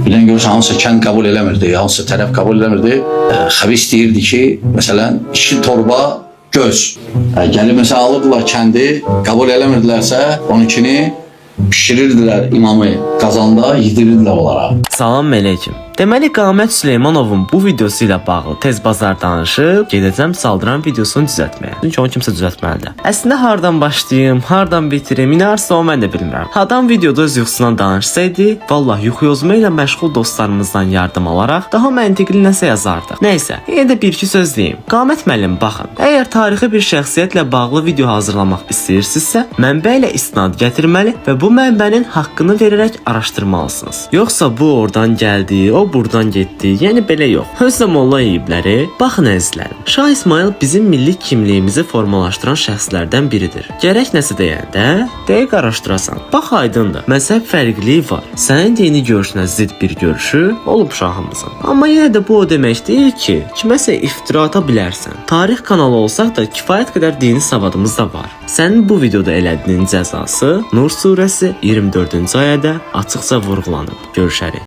Birdən görürsən, hansısa kənd qəbul eləmirdi, hansısa tərəf qəbul eləmirdi. Xəbis deyirdi ki, məsələn, 2 torba göz. Gəlib məsələn, alırdılar kəndi, qəbul eləmirdilərsə, onunkini pişirirdilər imamı qazanda, yedirirdilər onlara. Salam əleykum. Deməli, Qamət Süleymanovun bu videosu ilə bağlı tez bazar danışıb, gedəcəm saldıran videosunu düzəltməyə. Çünki onu kimsə düzəltməlidir. Əslində hardan başlayım, hardan bitirim, inarsa o mən də bilmirəm. Adam videoda öz yuxusundan danışsaydı, vallahi yuxu yozma ilə məşğul dostlarımızdan yardım alaraq daha məntiqli nəsə yazardıq. Nəysə, yenə də bir-iki söz deyim. Qamət müəllim, baxın, əgər tarixi bir şəxsiyyətlə bağlı video hazırlamaq istəyirsinizsə, mənbə ilə istinad gətirməli və bu mənbənin haqqını verərək araşdırmalısınız. Yoxsa bu oradan gəldi, o buradan getdi, yəni belə yox. Özdə molla eyibləri, baxın əzizlərim. Şah İsmayıl bizim milli kimliyimizi formalaşdıran şəxslərdən biridir. Gərək nəsə deyəndə, dəqiq araşdırasan. Bax aydındır, məzhəb fərqliyi var. Sənin dini görüşünə zidd bir görüşü olub şahımızın. Amma yenə də bu o demək deyil ki, kiməsə iftira ata bilərsən. Tarix kanalı olsaq da kifayət qədər dini savadımız da var. Sənin bu videoda elədiyinin cəzası Nur surəsi 24-cü ayədə açıqca vurğulanıb. Görüşərik.